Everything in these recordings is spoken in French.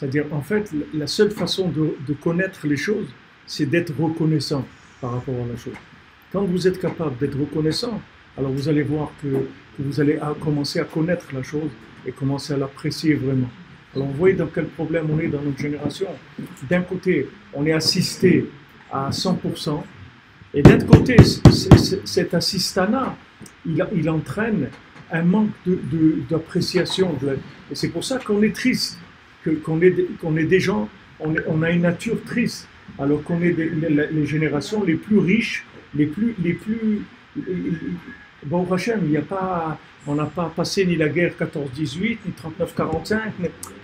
C'est-à-dire, en fait, la seule façon de connaître les choses, c'est d'être reconnaissant par rapport à la chose. Quand vous êtes capable d'être reconnaissant, alors vous allez voir que vous allez commencer à connaître la chose et commencer à l'apprécier vraiment. Alors vous voyez dans quel problème on est dans notre génération. D'un côté, on est assisté à 100%, et d'un autre côté, cet assistanat, il entraîne un manque d'appréciation. Et c'est pour ça qu'on est triste, qu'on est des gens, on a une nature triste, alors qu'on est les générations les plus riches, bon, Hachem, on n'a pas passé ni la guerre 14-18, ni 39-45,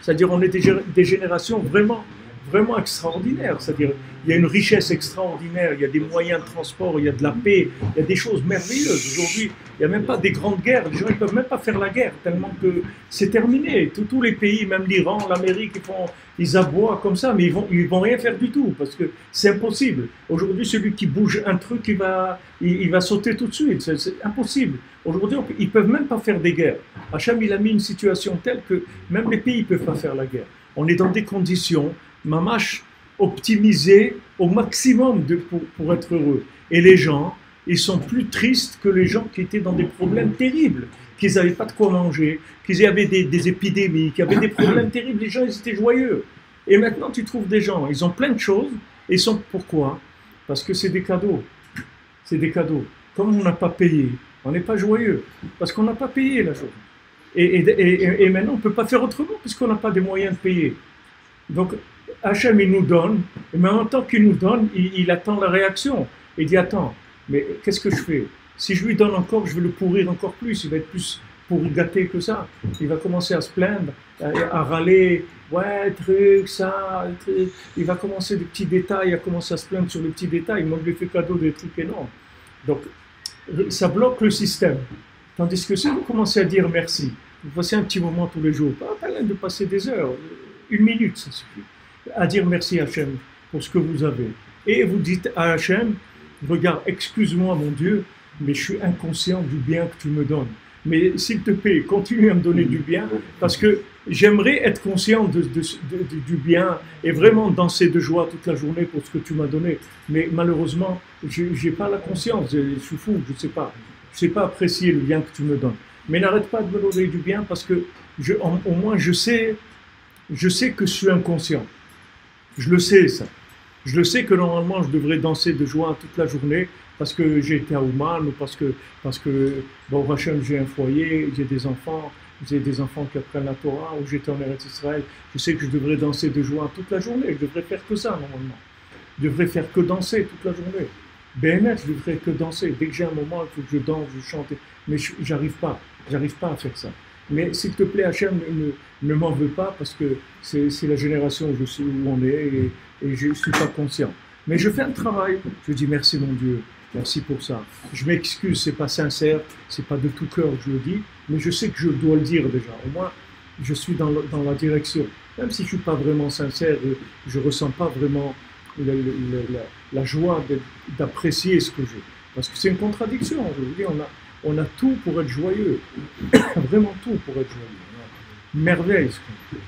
c'est-à-dire on est des générations vraiment, vraiment extraordinaires. C'est-à-dire il y a une richesse extraordinaire, il y a des moyens de transport, il y a de la paix, il y a des choses merveilleuses. Aujourd'hui, il n'y a même pas des grandes guerres, les gens ne peuvent même pas faire la guerre, tellement que c'est terminé. Tous les pays, même l'Iran, l'Amérique, ils aboient comme ça, mais ils vont rien faire du tout, parce que c'est impossible. Aujourd'hui, celui qui bouge un truc, il va sauter tout de suite, c'est impossible. Aujourd'hui, ils ne peuvent même pas faire des guerres. Hachem, il a mis une situation telle que même les pays ne peuvent pas faire la guerre. On est dans des conditions, mamash, optimisées au maximum pour être heureux. Et les gens, ils sont plus tristes que les gens qui étaient dans des problèmes terribles, qu'ils n'avaient pas de quoi manger, qu'ils avaient des épidémies, qu'ils avaient des problèmes terribles. Les gens, ils étaient joyeux. Et maintenant, tu trouves des gens, ils ont plein de choses, et ils sont pourquoi? Parce que c'est des cadeaux. C'est des cadeaux. Comme on n'a pas payé, on n'est pas joyeux, parce qu'on n'a pas payé la chose. Et maintenant, on ne peut pas faire autrement, puisqu'on n'a pas des moyens de payer. Donc, Hachem, il nous donne, mais en même temps qu'il nous donne, il attend la réaction. Il dit, attends, mais qu'est-ce que je fais? Si je lui donne encore, je vais le pourrir encore plus, il va être plus pourri gâté que ça. Il va commencer à se plaindre, à râler, ouais, truc, ça, truc. Il va commencer des petits détails, à commencer à se plaindre sur les petits détails. Moi, je lui fais cadeau des trucs énormes. Donc, ça bloque le système. Tandis que si vous commencez à dire merci, vous passez un petit moment tous les jours, pas la peine de passer des heures, 1 minute, ça suffit, à dire merci à Hachem pour ce que vous avez. Et vous dites à Hachem, regarde, excuse-moi mon Dieu, mais je suis inconscient du bien que tu me donnes. Mais s'il te plaît, continue à me donner du bien, parce que j'aimerais être conscient du bien et vraiment danser de joie toute la journée pour ce que tu m'as donné. Mais malheureusement, je n'ai pas la conscience, je suis fou, je ne sais pas apprécier le bien que tu me donnes. Mais n'arrête pas de me donner du bien, parce que au moins je sais que je suis inconscient. Je le sais, ça. Je le sais que normalement je devrais danser de joie toute la journée parce que j'ai été à Ouman ou parce que bon, Hachem, j'ai un foyer, j'ai des enfants qui apprennent la Torah, ou j'étais en Eretz Israël. Je sais que je devrais danser de joie toute la journée. Je devrais faire que ça normalement. Je devrais faire que danser toute la journée. BNF, je devrais que danser. Dès que j'ai un moment, il faut que je danse, je chante. Mais j'arrive pas à faire ça. Mais s'il te plaît, Hachem, ne m'en veux pas, parce que c'est la génération où je suis, où on est, et je ne suis pas conscient. Mais je fais un travail. Je dis merci mon Dieu, merci pour ça. Je m'excuse, c'est pas sincère, c'est pas de tout cœur que je le dis, mais je sais que je dois le dire déjà. Au moins, je suis dans la direction. Même si je suis pas vraiment sincère, je ressens pas vraiment la joie d'apprécier ce que j'ai. Parce que c'est une contradiction. Je veux dire, on a tout pour être joyeux. Vraiment tout pour être joyeux. Merveille ce qu'on fait.